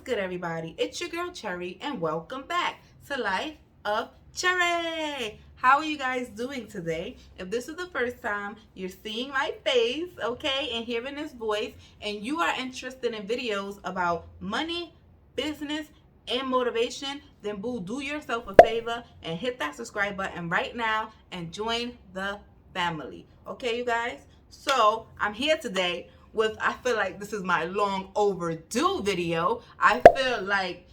good, everybody? It's your girl Cherry, and welcome back to Life of Cherry. How are you guys doing today? If this is the first time you're seeing my face, okay, and hearing this voice, and you are interested in videos about money, business, and motivation, then boo, do yourself a favor and hit that subscribe button right now and join the family. Okay, you guys? So I'm here today with, I feel like this is my long overdue video. I feel like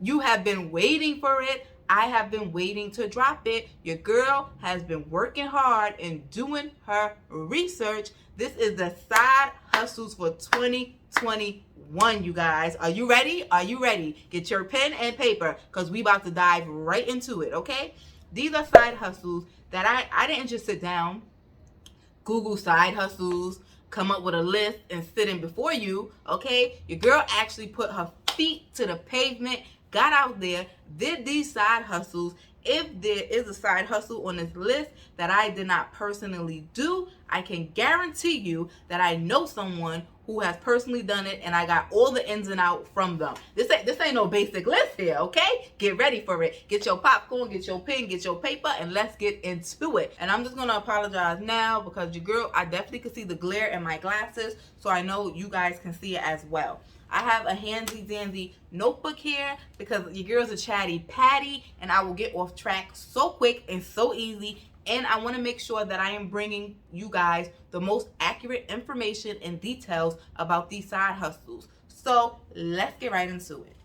you have been waiting for it. I have been waiting to drop it. Your girl has been working hard and doing her research. This is the side hustles for 2021, you guys. Are you ready? Are you ready? Get your pen and paper because we about to dive right into it, okay? These are side hustles that I didn't just sit down, Google side hustles, come up with a list and sit in before you, okay? Your girl actually put her feet to the pavement, got out there, did these side hustles. If there is a side hustle on this list that I did not personally do, I can guarantee you that I know someone who has personally done it, and I got all the ins and outs from them. This ain't no basic list here, okay? Get ready for it. Get your popcorn, get your pen, get your paper, and let's get into it. And I'm just gonna apologize now because your girl, I definitely could see the glare in my glasses, so I know you guys can see it as well. I have a handsy dandy notebook here because your girl's a chatty patty, and I will get off track so quick and so easy. And I want to make sure that I am bringing you guys the most accurate information and details about these side hustles. So let's get right into it.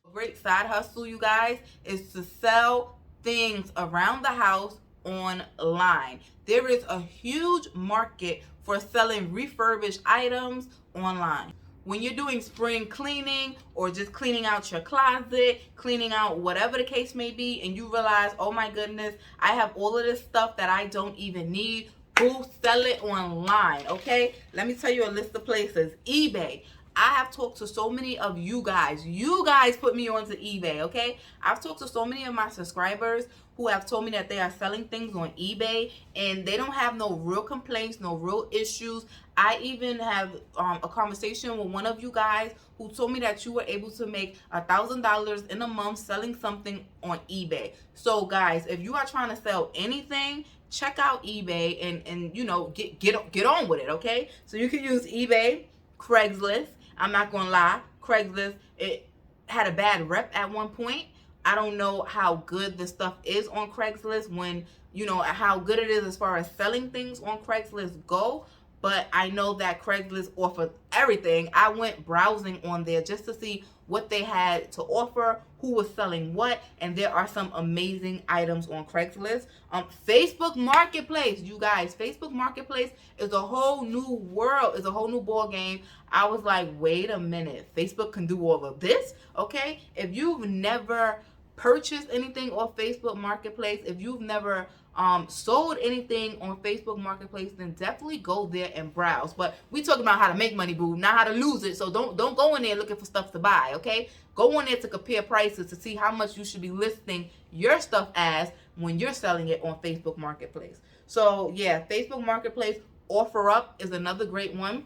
A great side hustle, you guys, is to sell things around the house online. There is a huge market for selling refurbished items online. When you're doing spring cleaning or just cleaning out your closet, cleaning out whatever the case may be, and you realize, oh my goodness, I have all of this stuff that I don't even need, go sell it online, okay? Let me tell you a list of places. eBay. I have talked to so many of you guys. You guys put me onto eBay, okay? I've talked to so many of my subscribers who have told me that they are selling things on eBay and they don't have no real complaints, no real issues. I even have a conversation with one of you guys who told me that you were able to make $1,000 in a month selling something on eBay. So guys, if you are trying to sell anything, check out eBay and you know, get on with it, okay? So you can use eBay, Craigslist. I'm not gonna lie, Craigslist, it had a bad rep at one point. I don't know how good the stuff is on Craigslist, when, you know, how good it is as far as selling things on Craigslist go, but I know that Craigslist offers everything. I went browsing on there just to see what they had to offer, who was selling what, and there are some amazing items on Craigslist. Facebook Marketplace, you guys, Facebook Marketplace is a whole new world, is a whole new ball game. I was like, wait a minute, Facebook can do all of this, okay? If you've never purchased anything off Facebook Marketplace, if you've never sold anything on Facebook Marketplace, then definitely go there and browse. But we talking about how to make money, boo, not how to lose it. So don't go in there looking for stuff to buy, okay? Go on there to compare prices to see how much you should be listing your stuff as when you're selling it on Facebook Marketplace. So yeah, Facebook Marketplace, OfferUp is another great one.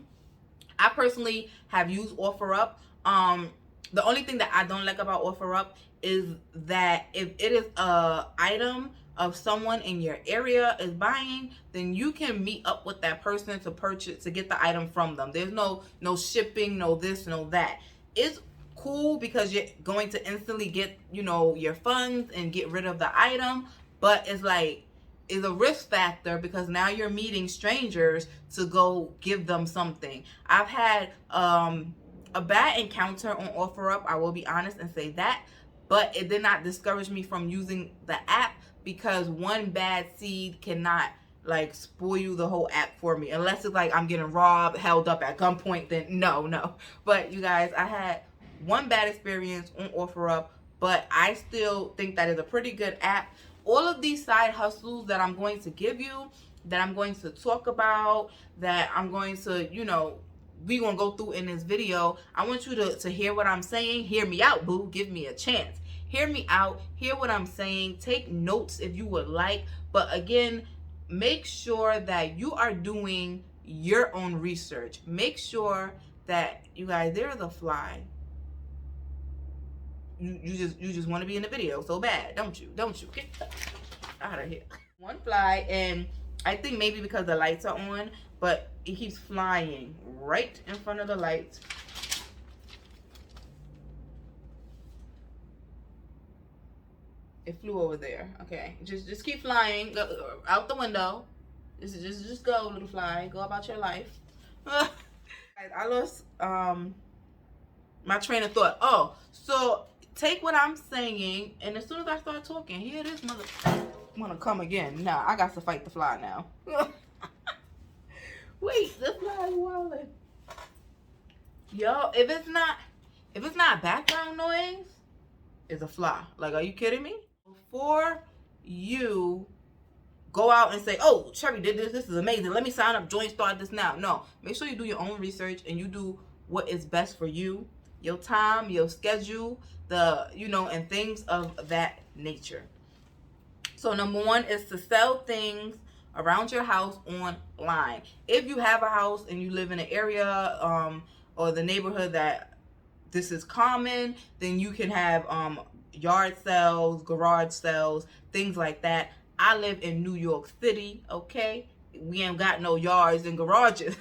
I personally have used OfferUp. The only thing that I don't like about OfferUp is that if it is a item of someone in your area is buying, then you can meet up with that person to purchase, to get the item from them. There's no shipping, no this, no that. It's cool because you're going to instantly get, you know, your funds and get rid of the item, but it's like, is a risk factor because now you're meeting strangers to go give them something. I've had a bad encounter on OfferUp, I will be honest and say that, but it did not discourage me from using the app, because one bad seed cannot like spoil the whole app for me, unless it's like I'm getting robbed, held up at gunpoint, then no. But you guys, I had one bad experience on OfferUp, but I still think that is a pretty good app. All of these side hustles that I'm going to give you, that I'm going to talk about, that I'm going to, you know, we're going to go through in this video, I want you to hear what I'm saying. Hear me out, boo. Give me a chance. Hear me out. Hear what I'm saying. Take notes if you would like. But again, make sure that you are doing your own research. Make sure that, you guys, there is a fly. you just want to be in the video so bad, don't you? Don't you? Get out of here. One fly, and I think maybe because the lights are on, but it keeps flying right in front of the lights. It flew over there. Okay, just keep flying. Go out the window. Just go, little fly. Go about your life. I lost my train of thought. Oh, so take what I'm saying, and as soon as I start talking, here this mother wanna come again. Nah, I got to fight the fly now. Wait, the fly is wilding. Yo, if it's not background noise, it's a fly. Like, are you kidding me? Before you go out and say, oh, Cherry did this, this is amazing, let me sign up, join, start this now. No, make sure you do your own research and you do what is best for you, your time, your schedule, and things of that nature. So number one is to sell things around your house online. If you have a house and you live in an area or the neighborhood that this is common, then you can have yard sales, garage sales, things like that. I live in New York City, okay? We ain't got no yards and garages.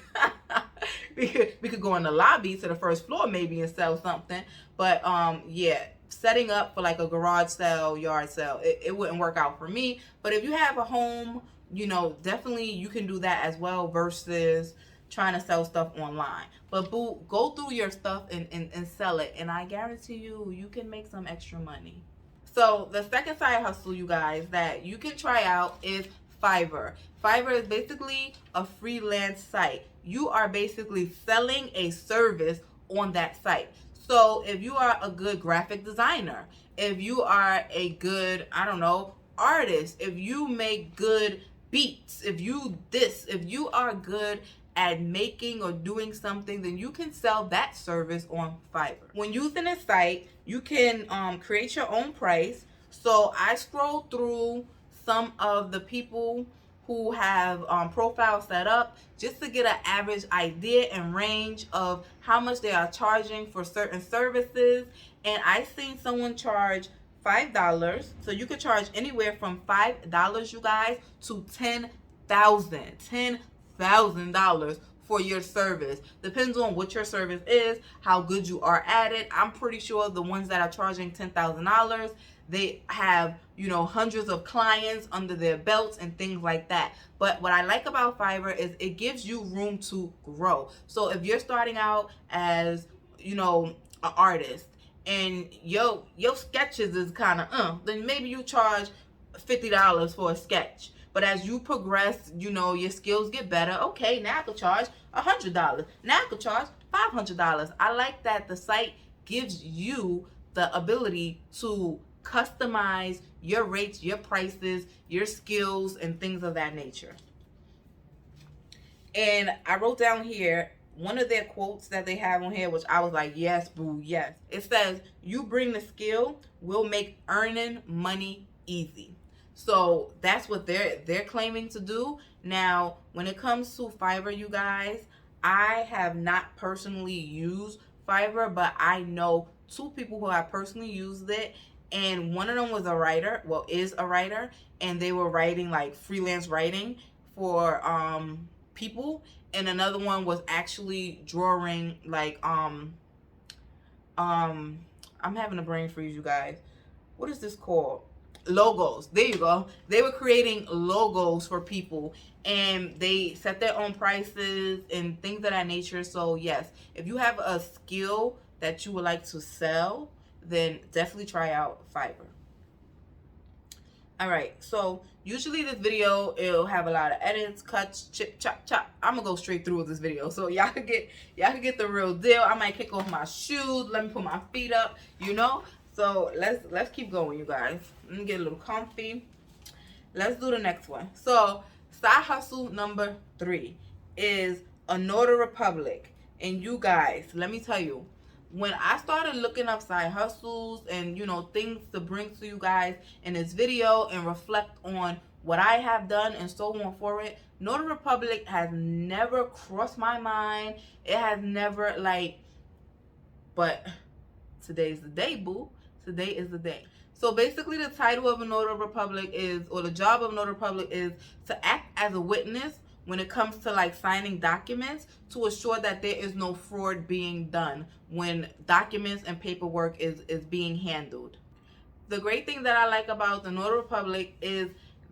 we could go in the lobby to the first floor maybe and sell something. But yeah, setting up for like a garage sale, yard sale, it wouldn't work out for me. But if you have a home, definitely you can do that as well versus trying to sell stuff online. But boo, go through your stuff and sell it, and I guarantee you can make some extra money. So the second side hustle, you guys, that you can try out is Fiverr. Fiverr is basically a freelance site. You are basically selling a service on that site. So if you are a good graphic designer, if you are a good, artist, if you make good beats, if you are good at making or doing something, then you can sell that service on Fiverr. When using a site, you can create your own price. So I scroll through some of the people who have profiles set up just to get an average idea and range of how much they are charging for certain services. And I seen someone charge $5. So you could charge anywhere from $5, you guys, to $10,000 for your service. Depends on what your service is, how good you are at it. I'm pretty sure the ones that are charging $10,000, they have, hundreds of clients under their belts and things like that. But what I like about Fiverr is it gives you room to grow. So if you're starting out as, an artist and your sketches is kind of, then maybe you charge $50 for a sketch. But as you progress, your skills get better. Okay, now I could charge $100. Now I could charge $500. I like that the site gives you the ability to customize your rates, your prices, your skills, and things of that nature. And I wrote down here one of their quotes that they have on here, which I was like, yes, boo, yes. It says, you bring the skill, we'll make earning money easy. So that's what they're claiming to do. Now, when it comes to Fiverr, you guys, I have not personally used Fiverr, but I know two people who have personally used it. And one of them was a writer, is a writer, and they were writing like freelance writing for people. And another one was actually drawing like I'm having a brain freeze, you guys. What is this called? Logos. There you go. They were creating logos for people, and they set their own prices and things of that nature. So yes, if you have a skill that you would like to sell, then definitely try out Fiverr. All right, so usually this video, it'll have a lot of edits, cuts, chip, chop, chop. I'm gonna go straight through with this video so y'all can get the real deal. I might kick off my shoes, let me put my feet up, So let's keep going, you guys. Let me get a little comfy. Let's do the next one. So side hustle number 3 is Another Republic. And you guys, let me tell you, when I started looking up side hustles and things to bring to you guys in this video and reflect on what I have done and so on for it, Another Republic has never crossed my mind. It has never but today's the day, boo. today is the day. So basically the title of a notary public is, or the job of a notary public is to act as a witness when it comes to like signing documents to assure that there is no fraud being done when documents and paperwork is being handled. The great thing that I like about the notary public is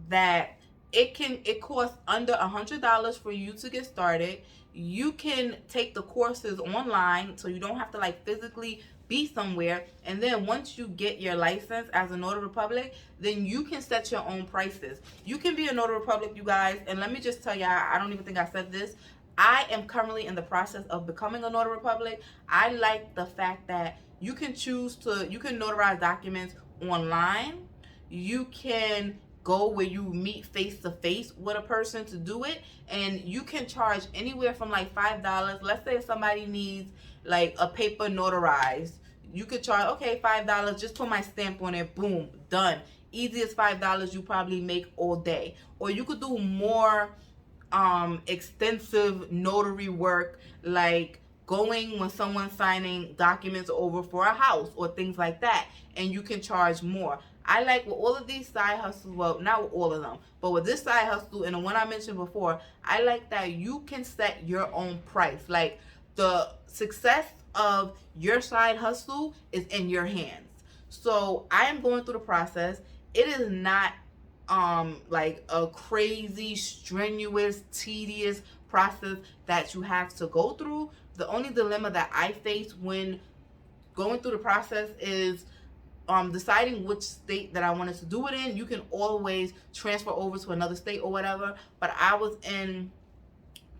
that it costs under $100 for you to get started. You can take the courses online, so you don't have to like physically be somewhere. And then once you get your license as a notary public, then you can set your own prices. You can be a notary public, you guys, and let me just tell you, I don't even think I said this, I am currently in the process of becoming a notary public. I like the fact that you can notarize documents online. You can go where you meet face to face with a person to do it, and you can charge anywhere from like $5. Let's say if somebody needs like a paper notarized, you could charge, okay, $5, just put my stamp on it, boom, done. Easiest $5 you probably make all day. Or you could do more extensive notary work, like going when someone's signing documents over for a house or things like that, and you can charge more. I like with all of these side hustles, well, not with all of them, but with this side hustle and the one I mentioned before, I like that you can set your own price. Like, the success of your side hustle is in your hands. So I am going through the process. It is not like a crazy, strenuous, tedious process that you have to go through. The only dilemma that I face when going through the process is deciding which state that I wanted to do it in. You can always transfer over to another state or whatever, but I was in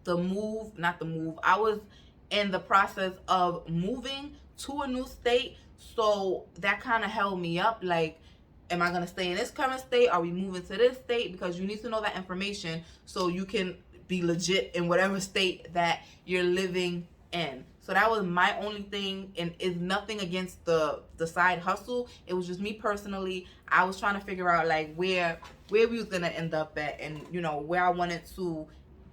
I was in the process of moving to a new state, so that kind of held me up. Like, am I going to stay in this current state? Are we moving to this state? Because you need to know that information so you can be legit in whatever state that you're living in. So that was my only thing, and it's nothing against the side hustle. It was just me personally. I was trying to figure out like where we was gonna end up at, and you know, where I wanted to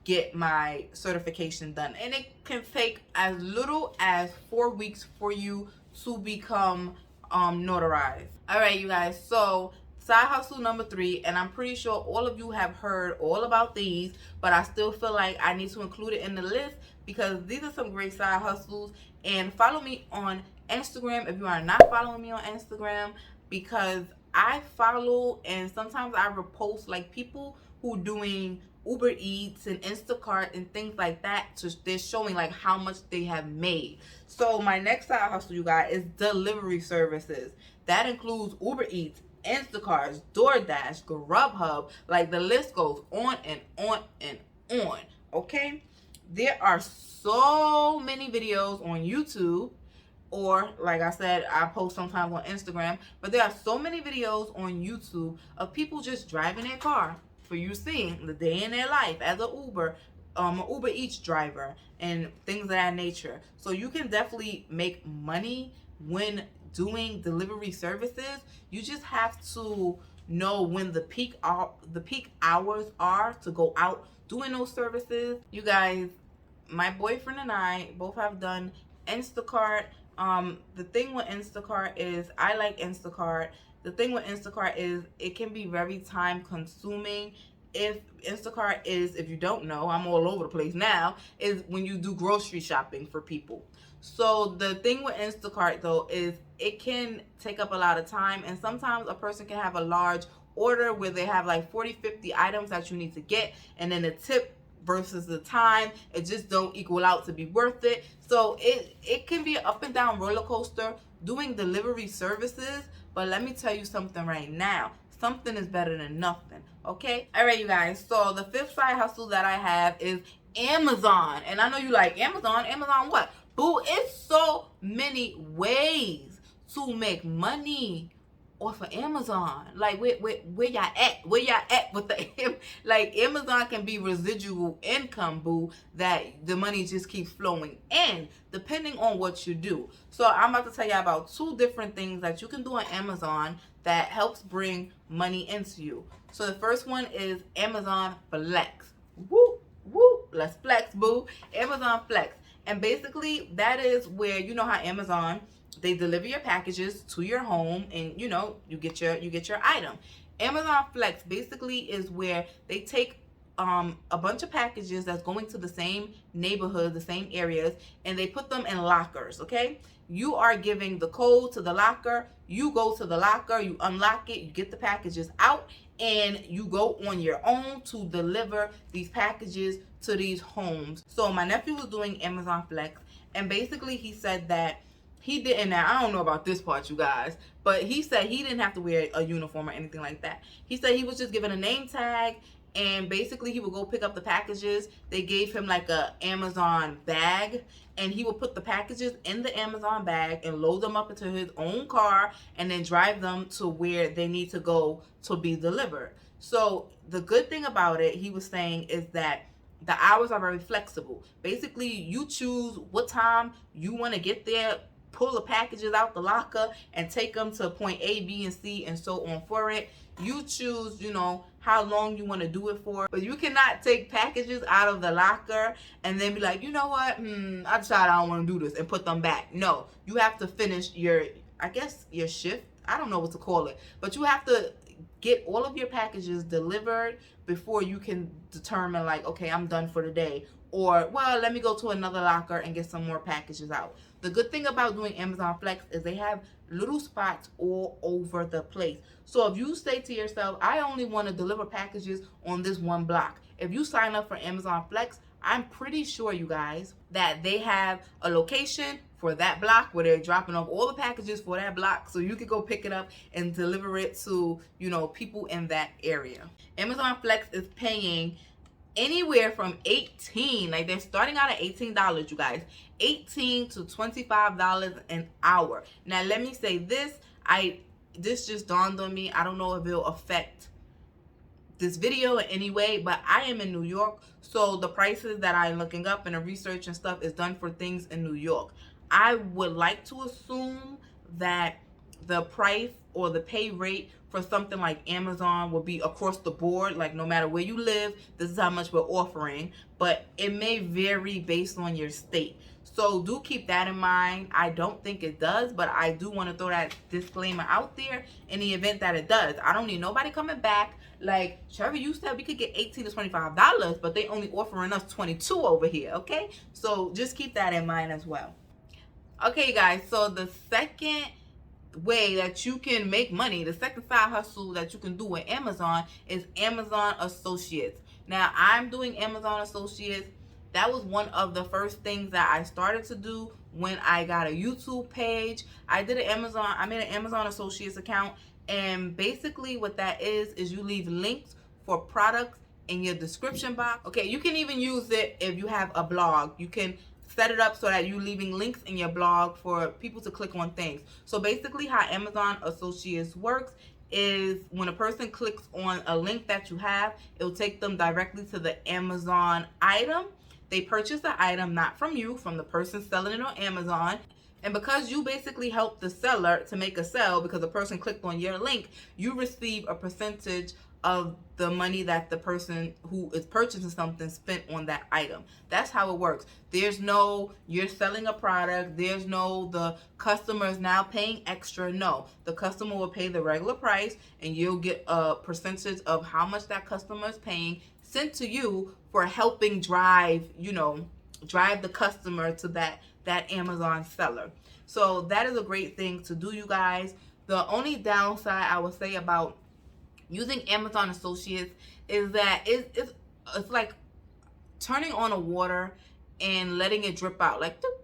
get my certification done. And it can take as little as 4 weeks for you to become notarized. All right, you guys. So side hustle number 3, and I'm pretty sure all of you have heard all about these, but I still feel like I need to include it in the list because these are some great side hustles. And follow me on Instagram if you are not following me on Instagram, because I follow and sometimes I repost like people who doing Uber Eats and Instacart and things like that. So they're showing like how much they have made. So my next side hustle, you guys, is delivery services. That includes Uber Eats, Instacart, DoorDash, Grubhub, like the list goes on and on and on. Okay, there are so many videos on YouTube, or like I said, I post sometimes on Instagram, but there are so many videos on YouTube of people just driving their car, for you seeing the day in their life as a Uber Eats driver and things of that nature. So you can definitely make money when doing delivery services. You just have to know when the peak hours are to go out doing those services. You guys, my boyfriend and I both have done Instacart. The thing with Instacart is I like Instacart. The thing with Instacart is it can be very time consuming. If you don't know, I'm all over the place now, is when you do grocery shopping for people. So the thing with Instacart though is it can take up a lot of time, and sometimes a person can have a large order where they have like 40-50 items that you need to get, and then the tip versus the time, it just don't equal out to be worth it. So it can be an up and down roller coaster doing delivery services. But let me tell you something right now, something is better than nothing. Okay, all right, you guys, so the 5th side hustle that I have is Amazon. And I know you like Amazon what? Boo, it's so many ways to make money off of Amazon. Like, where y'all at? Where y'all at with the like, Amazon can be residual income, boo, that the money just keeps flowing in depending on what you do. So I'm about to tell you about 2 different things that you can do on Amazon that helps bring money into you. So the first one is Amazon Flex. Woo, woo, let's flex, boo. Amazon Flex. And basically that is where, you know how Amazon, they deliver your packages to your home, and you know, you get your item. Amazon Flex basically is where they take a bunch of packages that's going to the same neighborhood, the same areas, and they put them in lockers, okay? You are giving the code to the locker, you go to the locker, you unlock it, you get the packages out, and you go on your own to deliver these packages to these homes. So my nephew was doing Amazon Flex, and basically he said that he didn't, now I don't know about this part, you guys, but he said he didn't have to wear a uniform or anything like that. He said he was just given a name tag, and basically he would go pick up the packages. They gave him like a Amazon bag, and he would put the packages in the Amazon bag and load them up into his own car and then drive them to where they need to go to be delivered. So the good thing about it, he was saying, is that the hours are very flexible. Basically, you choose what time you want to get there, pull the packages out the locker and take them to point A, B, and C, and so on for it. You choose, you know, how long you want to do it for. But you cannot take packages out of the locker and then be like, you know what, I decided I don't want to do this, and put them back. No, you have to finish your, I guess, your shift. I don't know what to call it. But you have to get all of your packages delivered before you can determine like, okay, I'm done for the day. Or, well, let me go to another locker and get some more packages out. The good thing about doing Amazon Flex is they have little spots all over the place. So if you say to yourself, I only want to deliver packages on this one block, if you sign up for Amazon Flex, I'm pretty sure, you guys, that they have a location for that block where they're dropping off all the packages for that block, so you can go pick it up and deliver it to, you know, people in that area. Amazon Flex is paying anywhere from $18, like they're starting out at $18, you guys, $18 to $25 an hour. Now let me say this, this just dawned on me. I don't know if it'll affect this video in any way, but I am in New York, so the prices that I'm looking up and the research and stuff is done for things in New York. I would like to assume that the price or the pay rate for something like Amazon will be across the board, like no matter where you live, this is how much we're offering, but it may vary based on your state. So do keep that in mind. I don't think it does, but I do want to throw that disclaimer out there in the event that it does. I don't need nobody coming back like, Cherry, you said we could get $18 to $25, but they only offering us $22 over here, okay? So just keep that in mind as well. Okay, guys, so the second way that you can make money, the second side hustle that you can do with Amazon is Amazon Associates. Now, I'm doing Amazon Associates. That was one of the first things that I started to do when I got a YouTube page. I made an Amazon Associates account, and basically what that is you leave links for products in your description box. Okay, you can even use it if you have a blog. You can set it up so that you're leaving links in your blog for people to click on things. So basically how Amazon Associates works is when a person clicks on a link that you have, it'll take them directly to the Amazon item. They purchase the item not from you, from the person selling it on Amazon. And because you basically help the seller to make a sale because the person clicked on your link, you receive a percentage of the money that the person who is purchasing something spent on that item. That's how it works. There's no, you're selling a product, there's no, the customer is now paying extra. No, the customer will pay the regular price and you'll get a percentage of how much that customer is paying sent to you for helping drive, you know, drive the customer to that Amazon seller. So that is a great thing to do, you guys. The only downside I would say about using Amazon Associates is that it's like turning on a water and letting it drip out, like doop,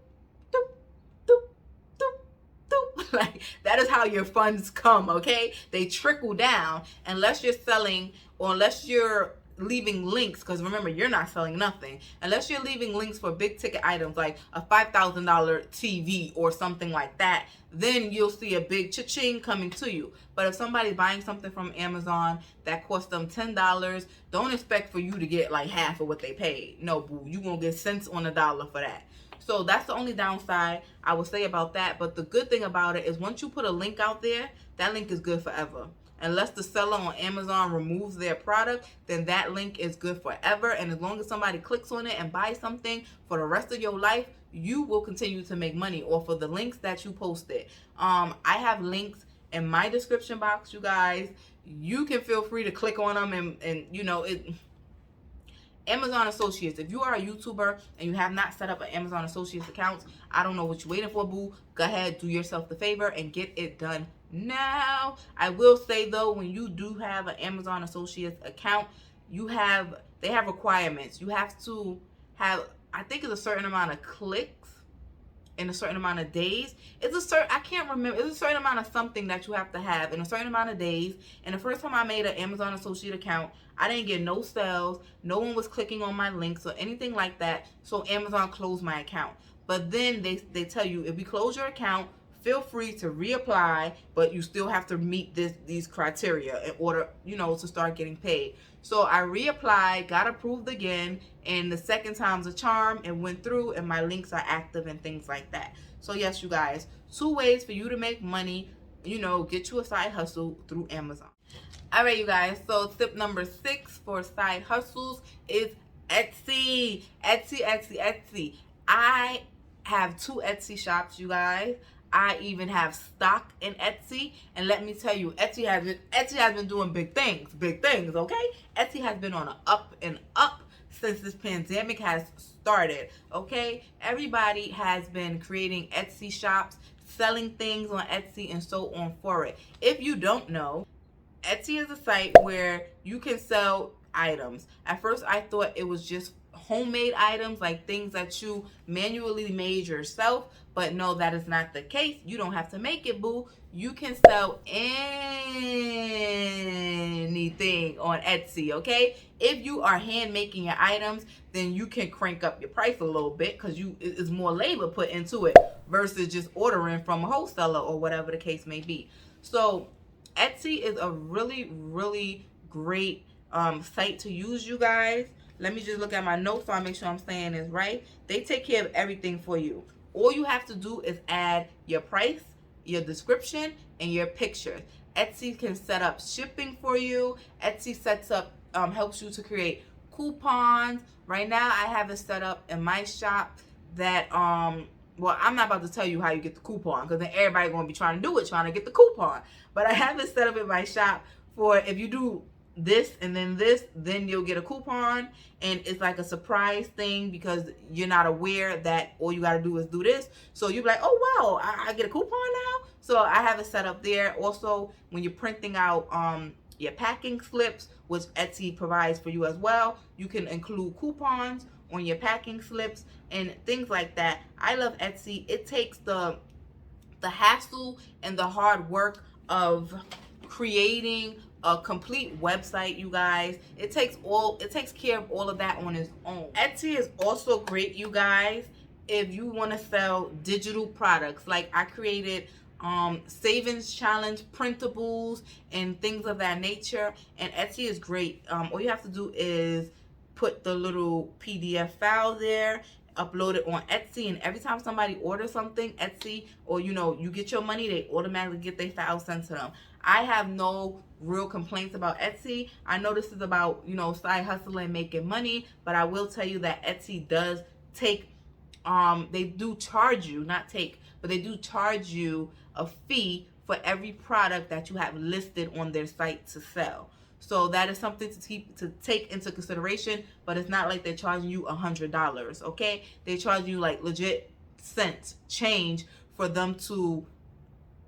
doop, doop, doop, doop. Like that is how your funds come, okay? They trickle down unless you're selling, or unless you're leaving links, because remember, you're not selling nothing. Unless you're leaving links for big ticket items like a $5,000 TV or something like that, then you'll see a big cha-ching coming to you. But if somebody's buying something from Amazon that costs them $10, don't expect for you to get like half of what they paid. No, boo, you're gonna get cents on the dollar for that. So that's the only downside I would say about that. But the good thing about it is once you put a link out there, that link is good forever. unless the seller on Amazon removes their product, then that link is good forever. And as long as somebody clicks on it and buys something for the rest of your life, you will continue to make money off of the links that you posted. I have links in my description box, you guys. You can feel free to click on them, and you know it. Amazon Associates. If you are a YouTuber and you have not set up an Amazon Associates account, I don't know what you're waiting for, boo. Go ahead, do yourself the favor and get it done now. I will say though, when you do have an Amazon Associates account, they have requirements. You have to have, I think it's a certain amount of clicks in a certain amount of days. I can't remember, it's a certain amount of something that you have to have in a certain amount of days. And the first time I made an Amazon Associate account, I didn't get no sales, no one was clicking on my links or anything like that, so Amazon closed my account. But then they tell you, if we close your account, feel free to reapply, but you still have to meet these criteria in order, to start getting paid. So I reapplied, got approved again, and the second time's a charm, and went through, and my links are active and things like that. So yes, you guys, 2 ways for you to make money, get you a side hustle through Amazon. All right, you guys, so tip number 6 for side hustles is Etsy. Etsy. I have 2 Etsy shops, you guys. I even have stock in Etsy, and let me tell you, Etsy has been doing big things, okay? Etsy has been on an up and up since this pandemic has started, okay? Everybody has been creating Etsy shops, selling things on Etsy, and so on for it. If you don't know, Etsy is a site where you can sell items. At first, I thought it was just homemade items, like things that you manually made yourself, but no, that is not the case. You don't have to make it, boo. You can sell anything on Etsy, okay? If you are hand making your items, then you can crank up your price a little bit because it's more labor put into it versus just ordering from a wholesaler or whatever the case may be. So Etsy is a really, really great site to use, you guys. Let me just look at my notes so I make sure I'm saying this right. They take care of everything for you. All you have to do is add your price, your description, and your pictures. Etsy can set up shipping for you. Etsy sets up, helps you to create coupons. Right now, I have it set up in my shop that, well, I'm not about to tell you how you get the coupon because then everybody going to be trying to do it, trying to get the coupon. But I have it set up in my shop for if you do this and then this, then you'll get a coupon, and it's like a surprise thing because you're not aware that all you got to do is do this. So you're like, oh wow, I get a coupon now. So I have it set up there. Also, when you're printing out your packing slips, which Etsy provides for you as well, you can include coupons on your packing slips and things like that. I love Etsy. It takes the hassle and the hard work of creating a complete website, you guys. It takes care of all of that on its own. Etsy is also great, you guys, if you want to sell digital products. Like I created savings challenge printables and things of that nature, and Etsy is great. All you have to do is put the little PDF file there, upload it on Etsy, and every time somebody orders something, Etsy, or you get your money, they automatically get their file sent to them. I have no real complaints about Etsy. I know this is about side hustling, making money, but I will tell you that Etsy does take they do charge you, not take, but they do charge you a fee for every product that you have listed on their site to sell. So that is something to take into consideration, but it's not like they're charging you $100, okay? They charge you like legit cents, change, for them to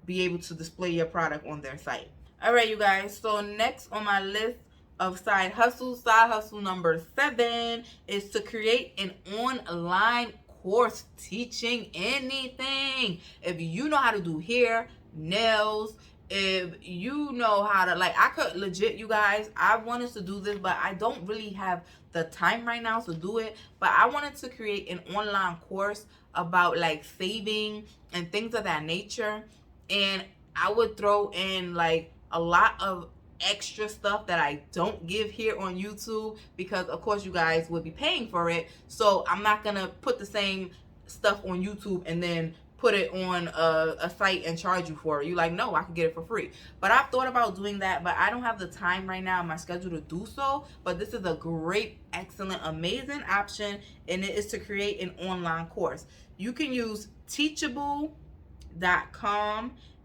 be able to display your product on their site. All right, you guys, so next on my list of side hustles, side hustle number 7 is to create an online course teaching anything. If you know how to do hair, nails, if you know how to, like, I could legit, you guys, I wanted to do this, but I don't really have the time right now to do it. But I wanted to create an online course about like saving and things of that nature, and I would throw in like a lot of extra stuff that I don't give here on YouTube, because of course you guys would be paying for it. So I'm not gonna put the same stuff on YouTube and then put it on a site and charge you for it. You like, no, I can get it for free. But I've thought about doing that, but I don't have the time right now in my schedule to do so. But this is a great, excellent, amazing option, and it is to create an online course. You can use teachable.com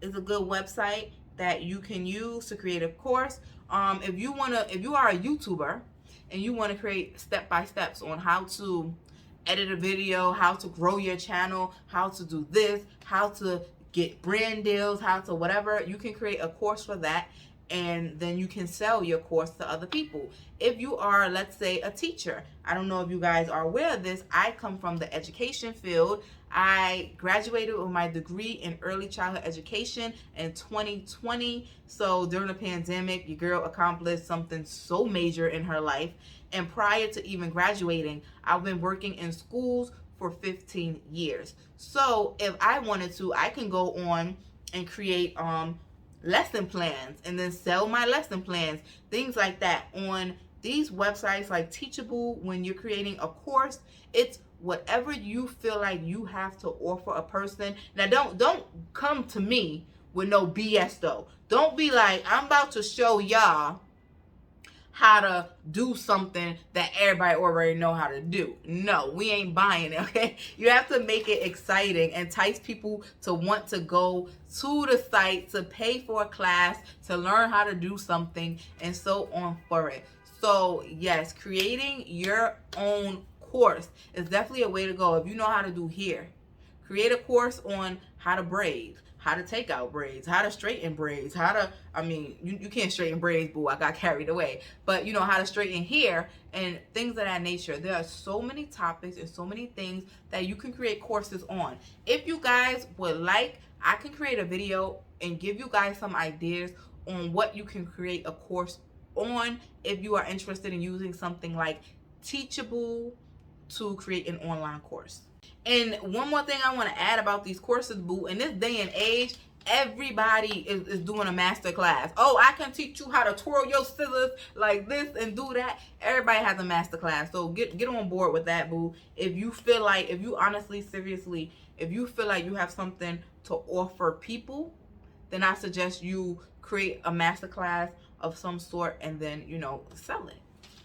is a good website that you can use to create a course. If you are a YouTuber and you want to create step-by-steps on how to edit a video, how to grow your channel, how to do this, how to get brand deals, how to whatever, you can create a course for that, and then you can sell your course to other people. If you are, let's say, a teacher, I don't know if you guys are aware of this, I come from the education field. I graduated with my degree in early childhood education in 2020. So during the pandemic, your girl accomplished something so major in her life. And prior to even graduating, I've been working in schools for 15 years. So if I wanted to, I can go on and create lesson plans and then sell my lesson plans, things like that on these websites like Teachable. When you're creating a course, it's whatever you feel like you have to offer a person. Now don't come to me with no BS though. Don't be like, I'm about to show y'all how to do something that everybody already know how to do. No, we ain't buying it, okay? You have to make it exciting, entice people to want to go to the site, to pay for a class, to learn how to do something, and so on for it. So yes, creating your own course is definitely a way to go. If you know how to do hair, create a course on how to braid, how to take out braids, how to straighten braids, how to, I mean, you can't straighten braids, boo, I got carried away. But you know how to straighten hair and things of that nature. There are so many topics and so many things that you can create courses on. If you guys would like, I can create a video and give you guys some ideas on what you can create a course on if you are interested in using something like Teachable to create an online course. And one more thing I want to add about these courses, boo, in this day and age, everybody is doing a master class. Oh, I can teach you how to twirl your scissors like this and do that. Everybody has a master class. So get on board with that, boo. If you feel like, if you honestly, seriously, if you feel like you have something to offer people, then I suggest you create a master class of some sort and then, you know, sell it.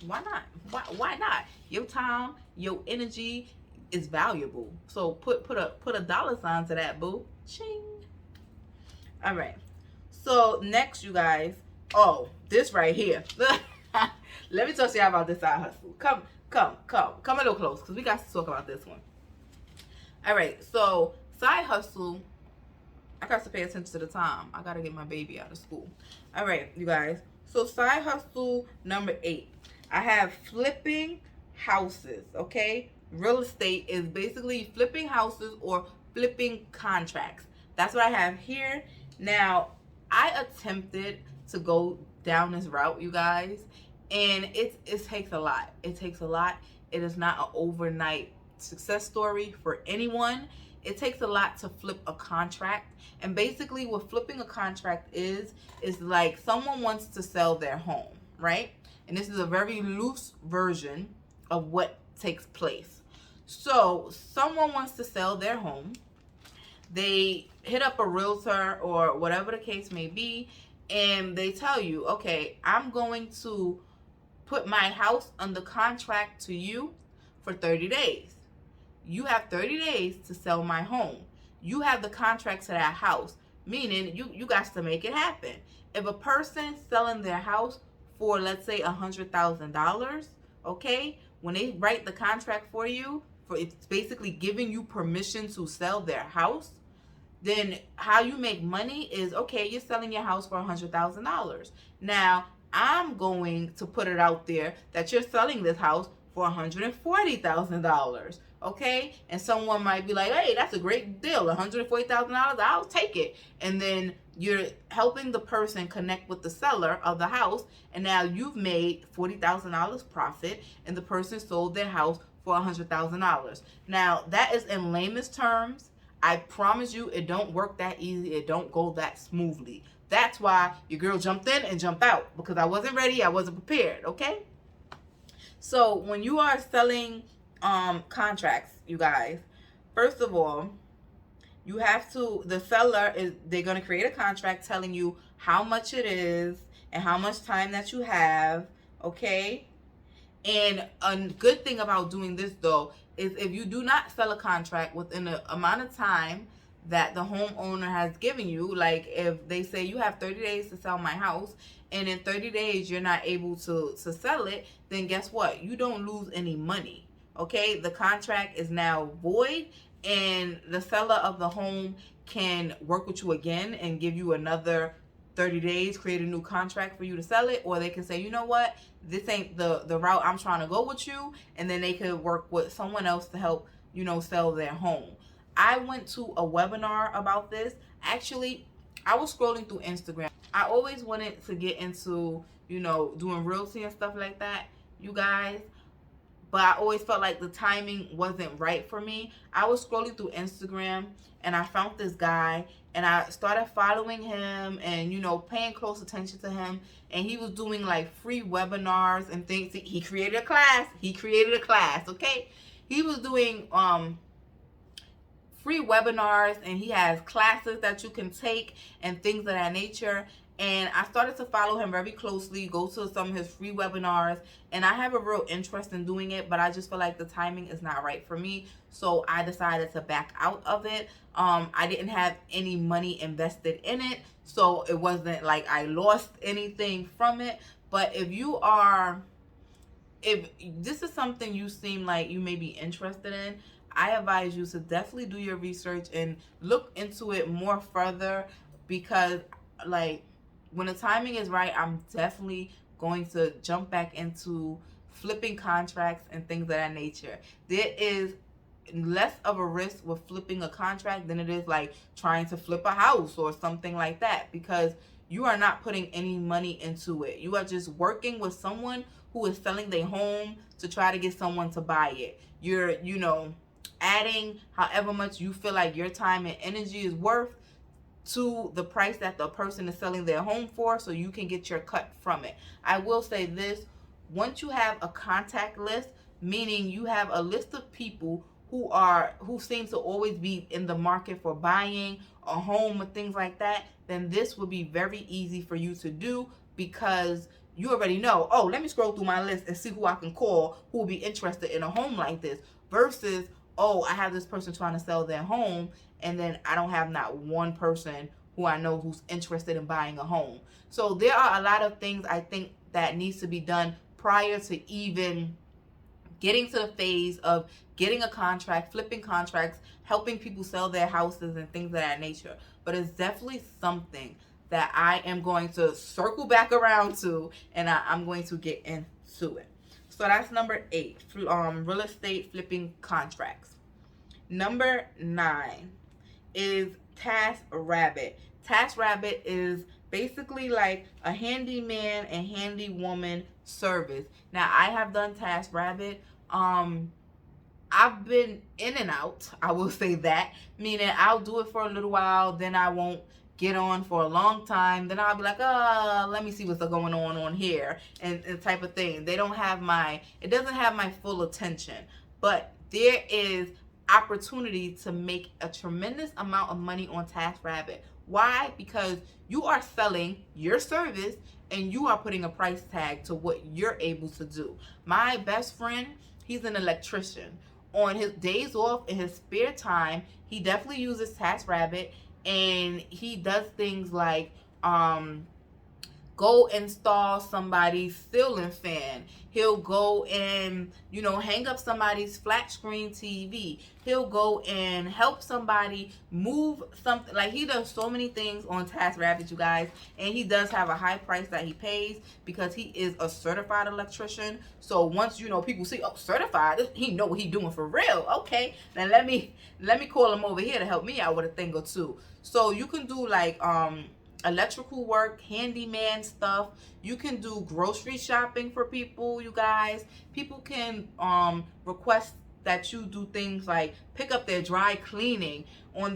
Why not? Why not? Your time, your energy is valuable. So put a dollar sign to that, boo. Ching. All right. So next, you guys. Oh, this right here. Let me talk to y'all about this side hustle. Come a little close because we got to talk about this one. All right. So side hustle. I got to pay attention to the time. I got to get my baby out of school. All right, you guys. So side hustle number 8. I have flipping houses. Okay. Real estate is basically flipping houses or flipping contracts. That's what I have here. Now, I attempted to go down this route, you guys, and it takes a lot. It takes a lot. It is not an overnight success story for anyone. It takes a lot to flip a contract. And basically what flipping a contract is like someone wants to sell their home, right? And this is a very loose version of what takes place. So someone wants to sell their home. They hit up a realtor or whatever the case may be, and they tell you, okay, I'm going to put my house under contract to you for 30 days. You have 30 days to sell my home. You have the contract to that house, meaning you got to make it happen. If a person's selling their house for, let's say, $100,000, okay, when they write the contract for you, it's basically giving you permission to sell their house, then how you make money is, okay, you're selling your house for $100,000. Now, I'm going to put it out there that you're selling this house for $140,000, okay? And someone might be like, hey, that's a great deal, $140,000, I'll take it. And then you're helping the person connect with the seller of the house, and now you've made $40,000 profit, and the person sold their house for $100,000. Now, that is in layman's terms. I promise you, it don't work that easy. It don't go that smoothly. That's why your girl jumped in and jumped out, because I wasn't ready. I wasn't prepared, okay? So when you are selling contracts, you guys, first of all, You have to, the seller is, they're going to create a contract telling you how much it is and how much time that you have, okay? And a good thing about doing this though is if you do not sell a contract within the amount of time that the homeowner has given you, like if they say you have 30 days to sell my house and in 30 days you're not able to sell it, then guess what? You don't lose any money. Okay? The contract is now void and the seller of the home can work with you again and give you another 30 days, create a new contract for you to sell it, or they can say, you know what, this ain't the route I'm trying to go with you, and then they could work with someone else to help, sell their home. I went to a webinar about this. Actually, I was scrolling through Instagram. I always wanted to get into, doing realty and stuff like that, you guys. But I always felt like the timing wasn't right for me. I was scrolling through Instagram and I found this guy and I started following him and, paying close attention to him. And he was doing like free webinars and things. He created a class. Okay? He was doing free webinars and he has classes that you can take and things of that nature. And I started to follow him very closely, go to some of his free webinars, and I have a real interest in doing it, but I just feel like the timing is not right for me, so I decided to back out of it. I didn't have any money invested in it, so it wasn't like I lost anything from it. But if this is something you seem like you may be interested in, I advise you to definitely do your research and look into it more further, because like, when the timing is right, I'm definitely going to jump back into flipping contracts and things of that nature. There is less of a risk with flipping a contract than it is like trying to flip a house or something like that, because you are not putting any money into it. You are just working with someone who is selling their home to try to get someone to buy it. You're, adding however much you feel like your time and energy is worth to the price that the person is selling their home for, so you can get your cut from it. I will say this, once you have a contact list, meaning you have a list of people who seem to always be in the market for buying a home or things like that, then this will be very easy for you to do, because you already know, oh, let me scroll through my list and see who I can call who will be interested in a home like this, versus, oh, I have this person trying to sell their home and then I don't have not one person who I know who's interested in buying a home. So there are a lot of things I think that needs to be done prior to even getting to the phase of getting a contract, flipping contracts, helping people sell their houses and things of that nature. But it's definitely something that I am going to circle back around to, and I'm going to get into it. So that's number 8, real estate flipping contracts. Number 9 is TaskRabbit. TaskRabbit is basically like a handyman and handywoman service. Now, I have done TaskRabbit. I've been in and out, I will say that, meaning I'll do it for a little while, then I won't get on for a long time, then I'll be like, let me see what's going on here, and type of thing. It doesn't have my full attention, but there is opportunity to make a tremendous amount of money on TaskRabbit. Why? Because you are selling your service and you are putting a price tag to what you're able to do. My best friend, he's an electrician. On his days off, in his spare time, he definitely uses TaskRabbit, and he does things like go install somebody's ceiling fan. He'll go and, hang up somebody's flat screen TV. He'll go and help somebody move something. Like, he does so many things on TaskRabbit, you guys. And he does have a high price that he pays because he is a certified electrician. So once, people see, oh, certified, he know what he's doing for real. Okay, then let me call him over here to help me out with a thing or two. So you can do like, electrical work, handyman stuff. You can do grocery shopping for people, you guys. People can request that you do things like pick up their dry cleaning on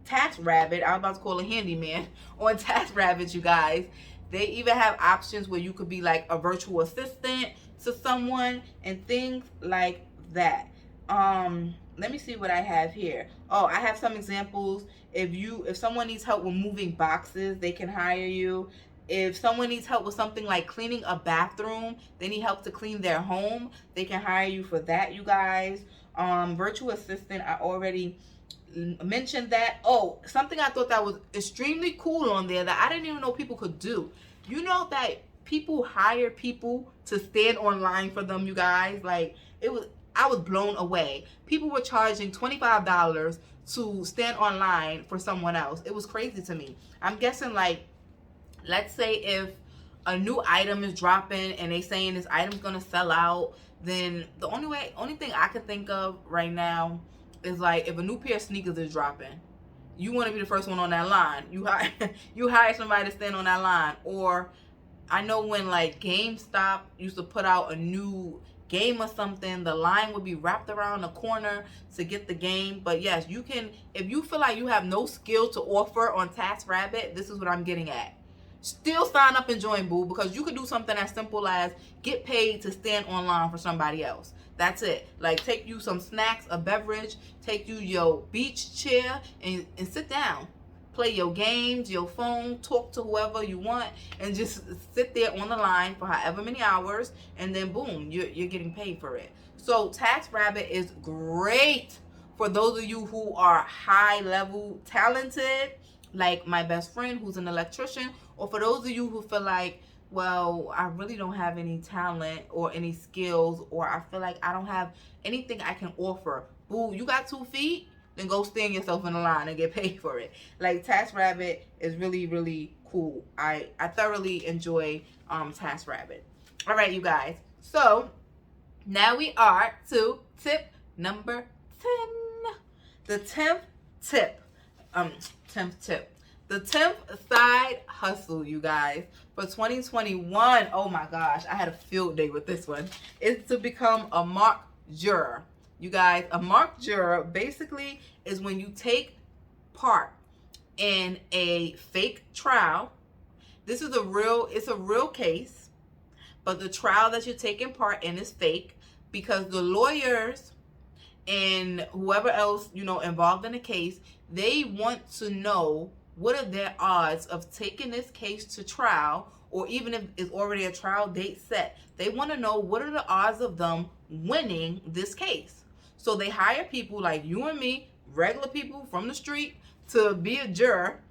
TaskRabbit. I was about to call a handyman on TaskRabbit, you guys. They even have options where you could be like a virtual assistant to someone and things like that. let me see what I have here. Oh, I have some examples. If someone needs help with moving boxes, they can hire you. If someone needs help with something like cleaning a bathroom, they need help to clean their home, they can hire you for that, you guys. Virtual assistant, I already mentioned that. Oh, something I thought that was extremely cool on there that I didn't even know people could do. You know that people hire people to stand online for them, you guys? Like, I was blown away. People were charging $25 to stand online for someone else. It was crazy to me. I'm guessing, like, let's say if a new item is dropping and they saying this item's gonna sell out, then the only thing I can think of right now is, like, if a new pair of sneakers is dropping, you want to be the first one on that line. You hire somebody to stand on that line. Or I know when, like, GameStop used to put out a new game or something, the line would be wrapped around the corner to get the game. But yes, you can, if you feel like you have no skill to offer on TaskRabbit, this is what I'm getting at. Still sign up and join, boo, because you could do something as simple as get paid to stand online for somebody else. That's it. Like, take you some snacks, a beverage, take you your beach chair, and sit down. Play your games, your phone, talk to whoever you want, and just sit there on the line for however many hours, and then boom, you're getting paid for it. So TaskRabbit is great for those of you who are high level talented, like my best friend who's an electrician, or for those of you who feel like, well, I really don't have any talent or any skills, or I feel like I don't have anything I can offer. Boo, you got 2 feet? Then go stand yourself in the line and get paid for it. Like, TaskRabbit is really, really cool. I thoroughly enjoy TaskRabbit. All right, you guys. So now we are to tip number 10. The 10th tip. 10th tip. The 10th side hustle, you guys, for 2021. Oh my gosh, I had a field day with this one. Is to become a mock juror. You guys, a mock juror basically is when you take part in a fake trial. This is it's a real case, but the trial that you're taking part in is fake because the lawyers and whoever else, involved in the case, they want to know what are their odds of taking this case to trial, or even if it's already a trial date set. They want to know what are the odds of them winning this case. So they hire people like you and me, regular people from the street, to be a juror,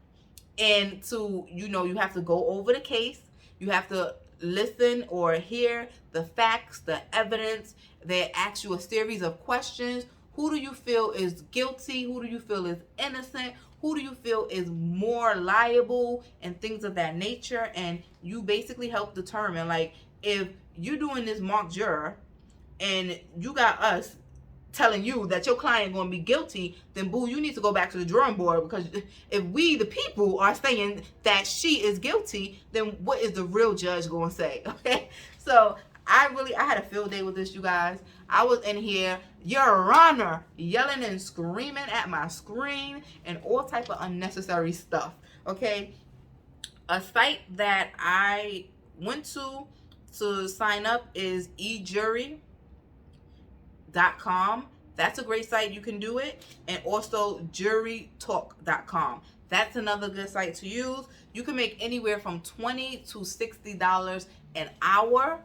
and to, you have to go over the case. You have to listen or hear the facts, the evidence. They ask you a series of questions. Who do you feel is guilty? Who do you feel is innocent? Who do you feel is more liable, and things of that nature? And you basically help determine, like, if you're doing this mock juror and you got us telling you that your client going to be guilty, then boo, you need to go back to the drawing board, because if we, the people, are saying that she is guilty, then what is the real judge going to say? Okay, so I had a field day with this, you guys. I was in here, Your Honor, yelling and screaming at my screen and all type of unnecessary stuff. Okay, a site that I went to sign up is ejury.com. That's a great site. You can do it. And also jurytalk.com. That's another good site to use. You can make anywhere from $20 to $60 an hour.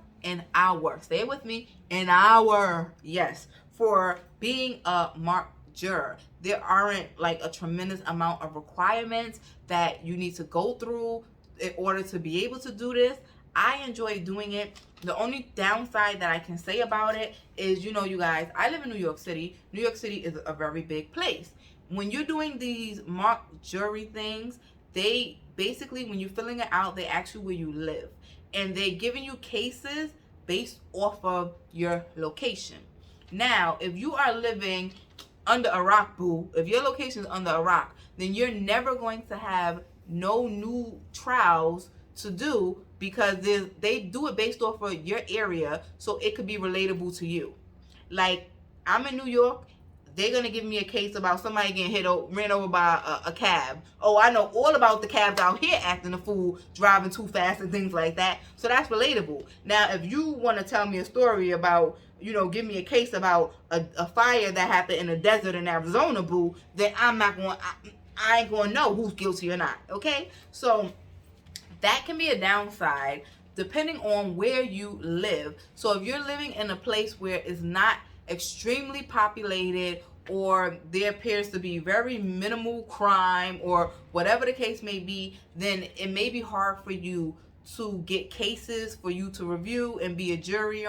Say it with me. An hour. Yes. For being a mock juror. There aren't like a tremendous amount of requirements that you need to go through in order to be able to do this. I enjoy doing it. The only downside that I can say about it is, you guys, I live in New York City. New York City is a very big place. When you're doing these mock jury things, they basically, when you're filling it out, they ask you where you live. And they're giving you cases based off of your location. Now, if you are living under a rock, boo, if your location is under a rock, then you're never going to have no new trials to do, because they do it based off of your area, so it could be relatable to you. Like, I'm in New York, they're going to give me a case about somebody getting ran over by a cab. Oh, I know all about the cabs out here acting a fool, driving too fast and things like that. So that's relatable. Now, if you want to tell me a story about, give me a case about a fire that happened in the desert in Arizona, boo, then I'm not going, I ain't going to know who's guilty or not, okay? So that can be a downside depending on where you live. So if you're living in a place where it's not extremely populated, or there appears to be very minimal crime, or whatever the case may be, then it may be hard for you to get cases for you to review and be a juror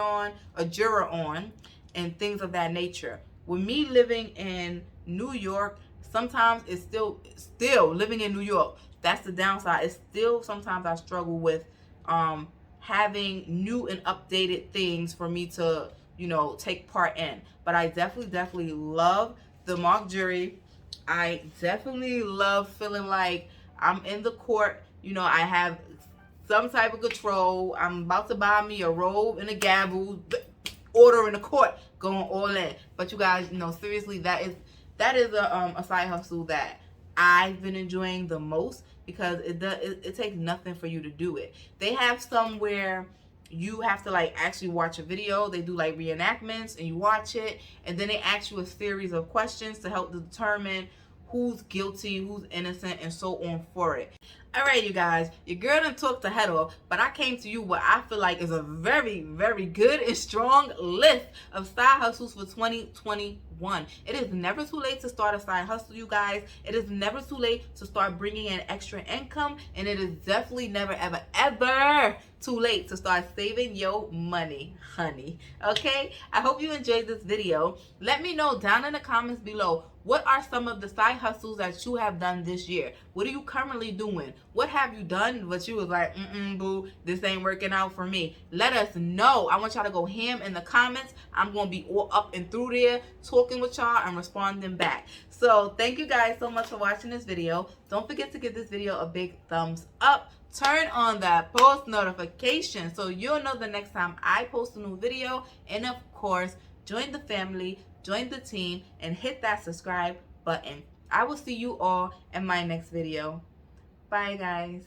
on, and things of that nature. With me living in New York, sometimes it's still living in New York. That's the downside. It's still sometimes I struggle with having new and updated things for me to take part in. But I definitely love the mock jury. I definitely love feeling like I'm in the court. I have some type of control. I'm about to buy me a robe and a gavel, order in the court, going all in. But you guys, seriously, that is a side hustle that I've been enjoying the most, because it takes nothing for you to do it. They have some where you have to actually watch a video. They do reenactments, and you watch it, and then they ask you a series of questions to help determine who's guilty, who's innocent, and so on for it. All right, you guys, your girl done talked the head off, but I came to you what I feel like is a very, very good and strong list of side hustles for 2021. It is never too late to start a side hustle, you guys. It is never too late to start bringing in extra income, and it is definitely never, ever, ever too late to start saving your money, honey. Okay? I hope you enjoyed this video. Let me know down in the comments below, what are some of the side hustles that you have done this year? What are you currently doing? What have you done but you was like, boo, this ain't working out for me? Let us know. I want y'all to go ham in the comments. I'm going to be all up and through there talking with y'all and responding back. So thank you guys so much for watching this video. Don't forget to give this video a big thumbs up. Turn on that post notification so you'll know the next time I post a new video. And of course, join the family, join the team, and hit that subscribe button. I will see you all in my next video. Bye, guys.